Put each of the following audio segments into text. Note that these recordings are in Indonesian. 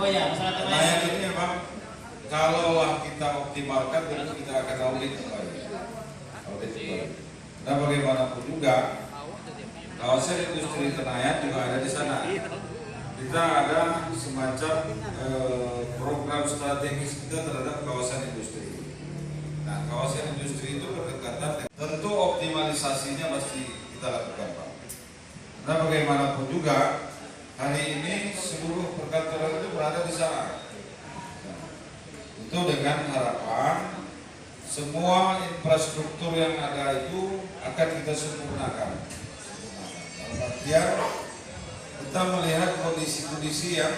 Oh ya, masalah tema yang ini memang kalau kita optimalkan tentu kita akan audit kembali. Nah bagaimanapun juga kawasan industri Tenayan juga ada di sana. Kita ada semacam program strategis kita terhadap kawasan industri. Nah kawasan industri itu berdekatan, tentu optimalisasinya pasti kita lakukan Pak. Nah bagaimanapun juga hari ini seluruh perkantoran itu berada di sana. Itu dengan harapan semua infrastruktur yang ada itu akan kita sempurnakan. Dalam artian kita melihat kondisi-kondisi yang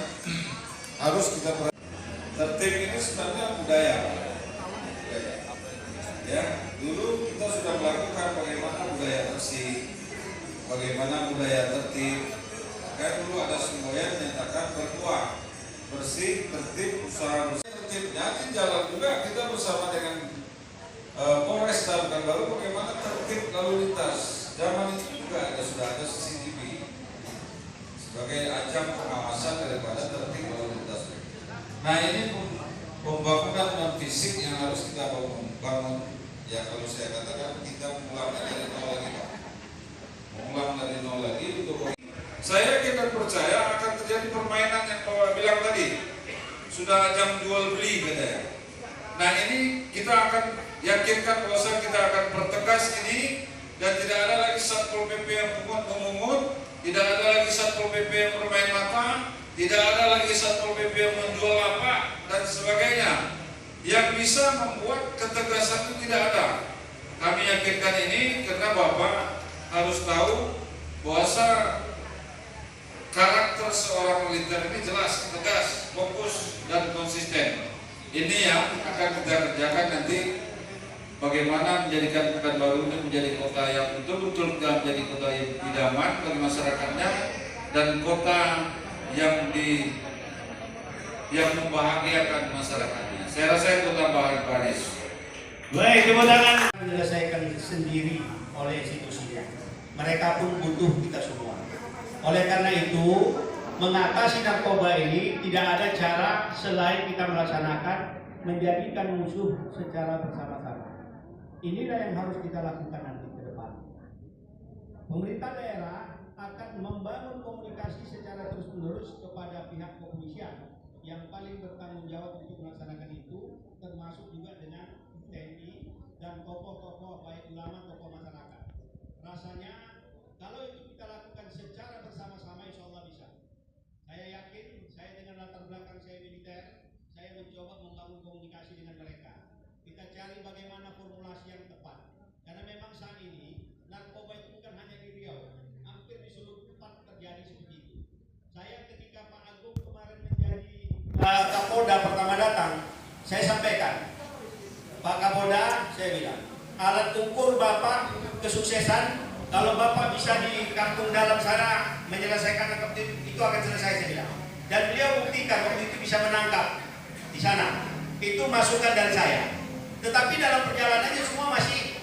harus kita perhatikan. Tertib ini sebenarnya budaya. Ya, dulu kita sudah melakukan bagaimana budaya bersih, bagaimana budaya tertib. Kan dulu ada semboyan menyatakan berkuah bersih, tertib, usaha bersih. Tertibnya di jalan juga kita bersama dengan Polres Pekanbaru bagaimana tertib lalu lintas. Zaman itu juga sudah ada CCTV sebagai ajang pengawasan daripada tertib lalu lintas. Nah ini pembangunan fisik yang harus kita bangun. Ya kalau saya katakan kita mulai dari nol lagi Pak. Mengulang dari nol lagi untuk saya kita percaya akan terjadi permainan yang Bapak bilang tadi. Sudah jam jual beli katanya. Nah ini kita akan yakinkan bahwa kita akan pertegas ini dan tidak ada lagi Satpol PP yang memungut, tidak ada lagi Satpol PP yang bermain mata, tidak ada lagi Satpol PP yang menjual lapak dan sebagainya. Yang bisa membuat ketegasan itu tidak ada. Kami yakinkan ini karena Bapak harus tahu bahwa karakter seorang militer ini jelas, tegas, fokus, dan konsisten. Ini yang akan kita kerjakan nanti. Bagaimana menjadikan Pekanbaru ini menjadi kota yang betul-betul menjadi kota yang idaman bagi masyarakatnya dan kota yang membahagiakan masyarakatnya. Saya rasa itu tambahan Paris. Baik, tepuk tangan. Menyelesaikan sendiri oleh institusinya. Mereka pun butuh kita semua. Oleh karena itu, mengatasi narkoba ini tidak ada cara selain kita melaksanakan menjadikan musuh secara bersama-sama. Inilah yang harus kita lakukan nanti ke depan. Pemerintah daerah akan membangun komunikasi secara terus-menerus kepada pihak kepolisian yang paling bertanggung jawab untuk melaksanakan itu, termasuk juga dengan TNI dan tokoh-tokoh baik ulama, tokoh masyarakat. Rasanya kalau itu kita lakukan secara bersama-sama, insya Allah bisa. Saya yakin, saya dengan latar belakang saya militer, saya mencoba membangun komunikasi dengan mereka. Kita cari bagaimana formulasi yang tepat. Karena memang saat ini narkoba itu bukan hanya di Riau, hampir di seluruh tempat terjadi seperti itu. Saya ketika Pak Agung kemarin menjadi Kapolda pertama datang, saya sampaikan, Pak Kapolda, saya bilang, alat ukur Bapak kesuksesan, kalau Bapak bisa di kampung dalam sana menyelesaikan itu akan selesai, saya bilang. Dan beliau buktikan waktu itu bisa menangkap di sana. Itu masukan dari saya. Tetapi dalam perjalanannya semua masih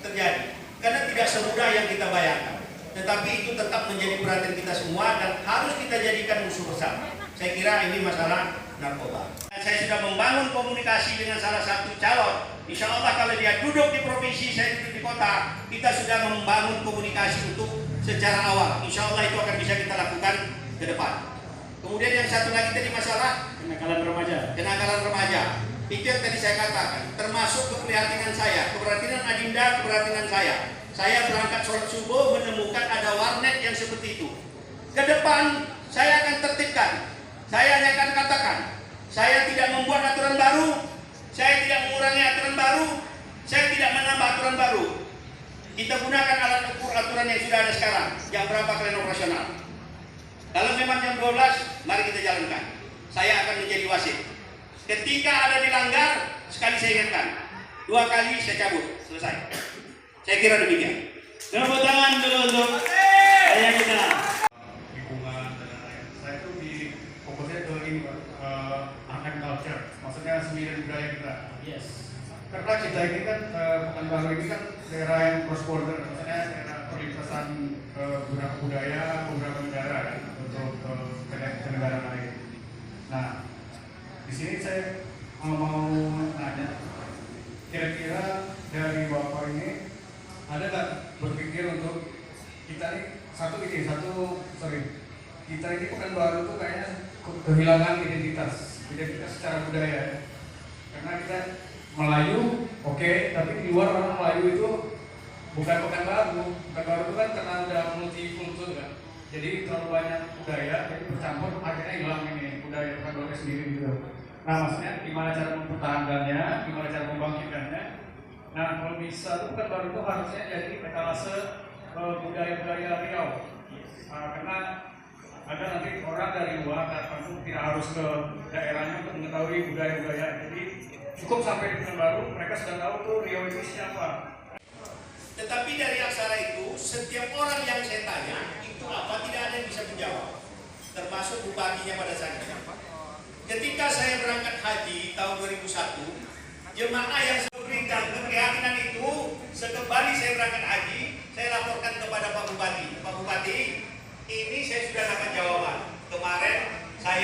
terjadi. Karena tidak semudah yang kita bayangkan. Tetapi itu tetap menjadi perhatian kita semua dan harus kita jadikan musuh bersama. Saya kira ini masalah narkoba. Saya sudah membangun komunikasi dengan salah satu calon. Insya Allah kalau dia duduk di provinsi, saya duduk di kota, kita sudah membangun komunikasi untuk secara awal. Insya Allah itu akan bisa kita lakukan ke depan. Kemudian yang satu lagi tadi masalah kenakalan remaja. Kenakalan remaja. Itu yang tadi saya katakan, termasuk keprihatinan saya, keprihatinan Adinda, keprihatinan saya. Saya berangkat sholat subuh menemukan ada warnet yang seperti itu. Ke depan saya akan tertibkan. Saya hanya akan katakan, saya tidak membuat aturan baru, saya tidak mengurangi aturan baru, saya tidak menambah aturan baru. Kita gunakan alat ukur aturan yang sudah ada sekarang. Jam berapa kalian operasional? Kalau memang jam 12, mari kita jalankan. Saya akan menjadi wasit. Ketika ada dilanggar, sekali saya ingatkan, 2 kali saya cabut, selesai. Saya kira demikian. Tepuk tangan dulu untuk saya kita. Lingkungan dan lain-lain. Saya itu di fokusnya ke ini Pak, art and culture, maksudnya seni dan budaya kita. Yes. Karena kita ini kan Pekanbaru ini kan daerah yang cross border, maksudnya daerah perlintasan beberapa budaya, beberapa negara kan, untuk ke negara lain. Nah, sini saya mau nanya, kira-kira dari Bapak ini ada nggak berpikir untuk kita ini kita ini Pekanbaru tuh kayaknya kehilangan identitas secara budaya. Karena kita Melayu, oke, tapi di luar orang Melayu itu bukan Pekanbaru itu kan karena udah multikultur kan. Jadi terlalu banyak budaya, jadi bercampur akhirnya hilang ini budaya Pekanbaru sendiri gitu. Nah maksudnya gimana cara mempertahankannya, gimana cara membangkitkannya. Nah kalau bisa tuh Pekanbaru itu harusnya jadi etalase budaya-budaya Riau. Karena ada nanti orang dari luar datang tuh tidak harus ke daerahnya untuk mengetahui budaya-budaya. Jadi cukup sampai di Pekanbaru mereka sudah tahu tuh Riau itu siapa. Tetapi dari aksara itu, setiap orang yang saya tanya, itu apa tidak ada yang bisa menjawab. Termasuk bupatinya pada saat itu. Ketika saya berangkat haji tahun 2001, jemaah yang saya berikan keyakinan itu, sekembali saya berangkat haji, saya laporkan kepada Pak Bupati. Pak Bupati, ini saya sudah dapat jawaban. Kemarin saya